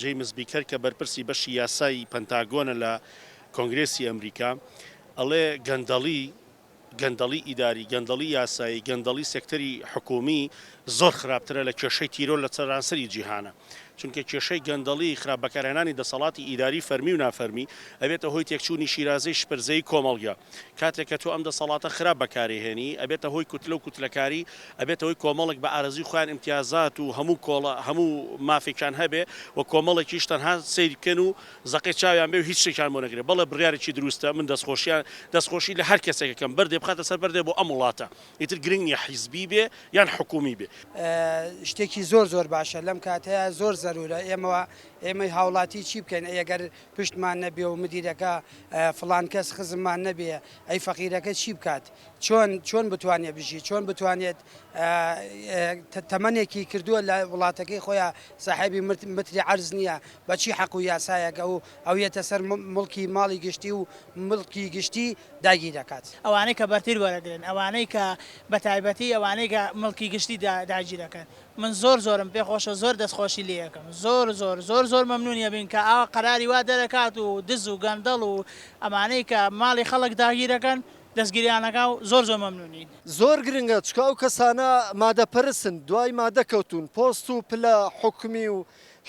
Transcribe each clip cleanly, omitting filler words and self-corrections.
جیمز بیکەر کە بەرپرسی بەشی یاسای پەنتاگۆنە لە کۆنگرێسی ئەمریکا ئەڵێ گەندەڵی ئیداری، گەندەڵی یاسایی، گەندەڵی سێکتەری حکومی زۆر خراپترە لە کێشەی تیرۆ لە سەرانسەری جیهانە. چونکە کێشەی گەندەڵی خراپ بەکارهێنانی دەسەڵاتی ئیداری فەرمی و نافەرمی ئەبێتە هۆی تێکچوونی شیرازەی شپرزەی کۆمەڵگە. کاتێک کە تۆ ئەم دەسەڵاتە خراپ بەکارهێنی ئەبێتە هۆی کوتلە و کوتلەکاری، ئەبێتە هۆی کۆمەڵێک بە ئارەزی خۆیان امتیازات و هەموو مافێکان هەبێ و کۆمەڵێکیش تەنها سیر بکەن و زەقی چاویان بێ و هیچ شتێکیان بۆ نەگرێت. بەڵێ بڕیارێکی دروستە من دەستخۆشی لە هەر کەسێکەکەم بەردێ بخاتە سەر بەردێ بۆ ئەم وڵاتە، ئیتر گرنگ نییە حیزبی بێ یان حکومی بێ. شتێکی زۆر باشە لەم کاتەیە زۆر زەرورە ئێمەی هاوڵاتی چی بکەین ئەگەر پشتمان نەبێ و مدیرەکە فلان کەس خزممان نەبێ ئەی فەقیرەکە چی بکات چۆن بتوانێت بژی چۆن بتوانێت تەمەنێکی کردووە لە وڵاتەکەی خۆیان ساحێبی متری عەرز نییە بەچی حەق و یاسایەکە و ئەو یێتە سەر مڵکی ماڵی گشتی و مڵکی گشتی داگیر دەکات. ئەوانەی کە بەرتر وەرەگرن، ئەوانەی کە بە تایبەتی ئەوانەی کە مڵکی گشتی داگیر دەکەن. من زۆرم پێخۆشە، زۆر دەستخۆشی لێ یەکەم، زۆر مەمنونیە بین کە ئاوا قەراری وا دەرەکات و دز و گەندەڵ و ئەمانەی کە ماڵی خەڵک داگیرەکەن دەستگیریانەکە و زۆر مەمنونین. زۆر گرنگە چکە ئەو کەسانە مادەپەرسن دوای مادەکەوتون پۆست و پلە حکومی و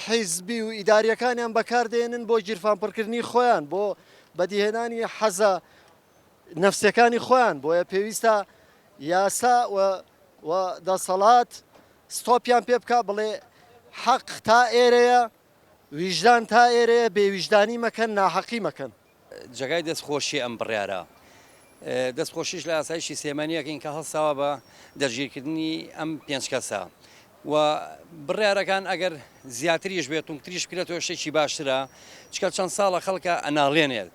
حیزبی و ئیداریەکانیان بەکاردێنن بۆ گیرفانپڕکردنی خۆیان بۆ بەدیهێنانی حەزە نەفسەکانی خۆیان. بۆیە پێویستە یاسا و دەسەڵات ستۆپیان پێ بکە بڵێ حەق تا ئێرەیە، ویژدان تا ئێرەیە، بێویژدانی مەکەن، ناحەقی مەکەن. جگای دەستخۆشی ئەم بڕیارە دەستخۆشیش لە ئاسایشی سێمانیەکەین کە هەڵساوە بە دەرگیرکردنی ئەم پێنج کەسە و بڕیارەکان ئەگەر زیاتریش بێت و تریش بکرێتەوە شتێکی باشترە، چکە چەند ساڵە خەڵکە ئەناڵێنێت.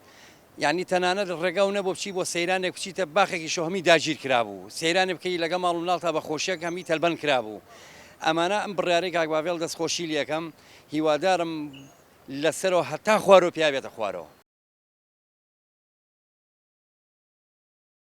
یعنی تەنانەت ڕێگا و نەبوو بچی بۆ سەیرانێک بچیتە باخێکی شۆ هەمی داگیر کرابوو، سەیرانێ بکەی لەگە ماڵ و ناڵتا بە خۆشیەک هەمی تەلبەن کرابوو. ئەمانە ئەم بڕیارەی کاک باڤێڵ دەستخۆشی لێ یەکەم هیوادارم لەسەرەوە هەتا خوارەوە پیا بێتە خوارەوە.